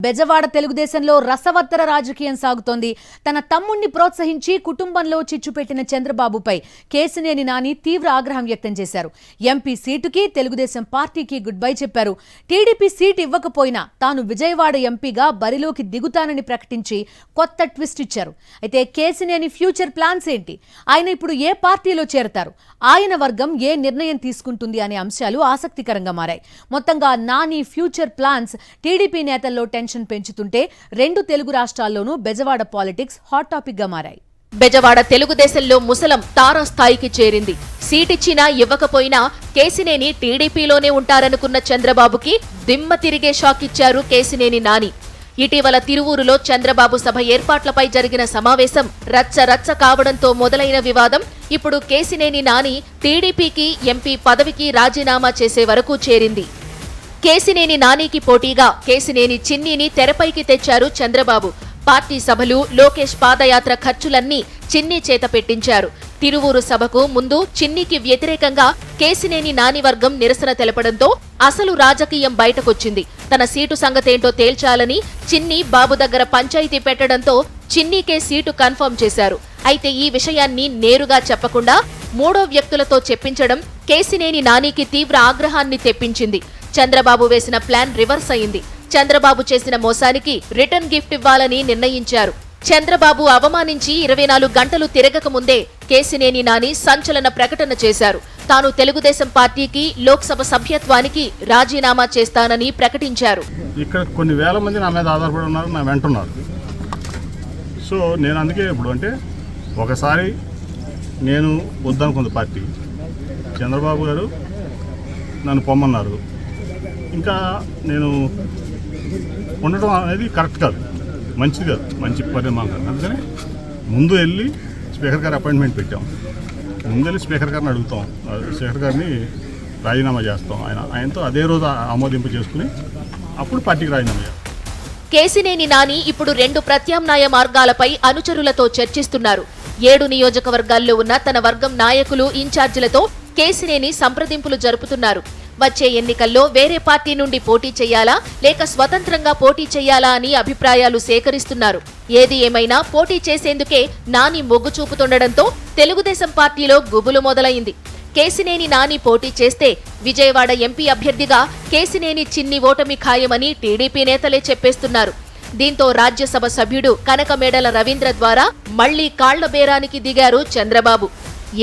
బెజవాడ తెలుగుదేశంలో రసవత్తర రాజకీయం సాగుతోంది. తన తమ్ముణ్ణి ప్రోత్సహించి కుటుంబంలో చిచ్చు పెట్టిన చంద్రబాబుపై కేసినేని నాని తీవ్ర ఆగ్రహం వ్యక్తం చేశారు. ఎంపీ సీటుకి తెలుగుదేశం పార్టీకి గుడ్ బై చెప్పారు. టీడీపీ సీటు ఇవ్వకపోయినా తాను విజయవాడ ఎంపీగా బరిలోకి దిగుతానని ప్రకటించి కొత్త ట్విస్ట్ ఇచ్చారు. అయితే కేసినేని ఫ్యూచర్ ప్లాన్స్ ఏంటి? ఆయన ఇప్పుడు ఏ పార్టీలో చేరతారు? ఆయన వర్గం ఏ నిర్ణయం తీసుకుంటుంది అనే అంశాలు ఆసక్తికరంగా మారాయి. మొత్తంగా నాని ఫ్యూచర్ ప్లాన్స్ టీడీపీ నేతల్లో పెంచుతుంటే రెండు తెలుగు రాష్ట్రాల్లోనూ బెజవాడ పాలిటిక్స్ హాట్ టాపిక్ గా మారాయి. బెజవాడ తెలుగుదేశంలో ముసలం తారాస్థాయికి చేరింది. సీటిచ్చినా ఇవ్వకపోయినా కేసినేని టీడీపీలోనే ఉంటారనుకున్న చంద్రబాబుకి దిమ్మ తిరిగే షాక్ ఇచ్చారు కేసినేని నాని. ఇటీవల తిరువూరులో చంద్రబాబు సభ ఏర్పాట్లపై జరిగిన సమావేశం రచ్చ కావడంతో మొదలైన వివాదం ఇప్పుడు కేసినేని నాని టీడీపీకి ఎంపీ పదవికి రాజీనామా చేసే వరకు చేరింది. కేసినేని నానికి పోటీగా కేసినేని చిన్నీని తెరపైకి తెచ్చారు చంద్రబాబు. పార్టీ సభలు, లోకేష్ పాదయాత్ర ఖర్చులన్నీ చిన్నీ చేత పెట్టించారు. తిరువూరు సభకు ముందు చిన్నీకి వ్యతిరేకంగా కేసినేని నాని వర్గం నిరసన తెలపడంతో అసలు రాజకీయం బయటకొచ్చింది. తన సీటు సంగతేంటో తేల్చాలని చిన్నీ బాబు దగ్గర పంచాయతీ పెట్టడంతో చిన్నీకే సీటు కన్ఫర్మ్ చేశారు. అయితే ఈ విషయాన్ని నేరుగా చెప్పకుండా మూడో వ్యక్తులతో చెప్పించడం కేసినేని నానికి తీవ్ర ఆగ్రహాన్ని తెప్పించింది. చంద్రబాబు వేసిన ప్లాన్ రివర్స్ అయింది. చంద్రబాబు చేసిన మోసానికి రిటర్న్ గిఫ్ట్ ఇవ్వాలని నిర్ణయించారు. చంద్రబాబు అవమానించి 24 గంటలు తిరగక ముందే కేసినేని నాని సంచలన ప్రకటన చేశారు. తాను తెలుగుదేశం పార్టీకి లోక్సభ సభ్యత్వానికి రాజీనామా చేస్తానని ప్రకటించారు. ఇక్కడ కొన్ని వేల మంది నా మీద ఆధారపడి ఉన్నారు, నా వెంటున్నారు. సో నేను అందుకే ఇప్పుడు అంటే ఒకసారి నేను వద్దనుకుంది పార్టీ, చంద్రబాబు గారు నన్ను పొమ్మన్నారు. ఇంకా నేను ఉండటం అనేది కరెక్ట్ కాదు, మంచిది కాదు, మంచి పరిణామం కాదు. అందుకని ముందు వెళ్ళి స్పీకర్ గారి అపాయింట్మెంట్ పెట్టాం. ముందు వెళ్ళి స్పీకర్ గారిని అడుగుతాం, స్పీకర్ గారిని రాజీనామా చేస్తాం. ఆయనతో అదే రోజు ఆమోదింపు చేసుకుని అప్పుడు పార్టీకి రాజీనామా చేస్తాం. కేసినేని నాని ఇప్పుడు 2 ప్రత్యామ్నాయ మార్గాలపై అనుచరులతో చర్చిస్తున్నారు. 7 నియోజకవర్గాల్లో ఉన్న తన వర్గం నాయకులు, ఇన్ఛార్జీలతో కేసినేని సంప్రదింపులు జరుపుతున్నారు. వచ్చే ఎన్నికల్లో వేరే పార్టీ నుండి పోటీ చేయాలా లేక స్వతంత్రంగా పోటీ చేయాలా అని అభిప్రాయాలు సేకరిస్తున్నారు. ఏది ఏమైనా పోటీ చేసేందుకే నాని మొగ్గు చూపుతుండటంతో తెలుగుదేశం పార్టీలో గుబులు మొదలైంది. కేసినేని నాని పోటీ చేస్తే విజయవాడ ఎంపీ అభ్యర్థిగా కేసినేని చిన్ని ఓటమి ఖాయమని టీడీపీ నేతలే చెప్పేస్తున్నారు. దీంతో రాజ్యసభ సభ్యుడు కనకమేడల రవీంద్ర ద్వారా మళ్లీ కాళ్ల బేరానికి దిగారు చంద్రబాబు.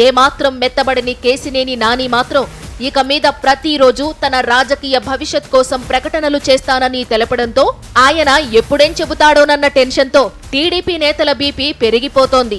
ఏమాత్రం మెత్తబడని కేసినేని నాని మాత్రం ఇక మీద ప్రతిరోజు తన రాజకీయ భవిష్యత్ కోసం ప్రకటనలు చేస్తానని తెలపడంతో ఆయన ఎప్పుడేం చెబుతాడోనన్న టెన్షన్తో టీడీపీ నేతల బీపీ పెరిగిపోతోంది.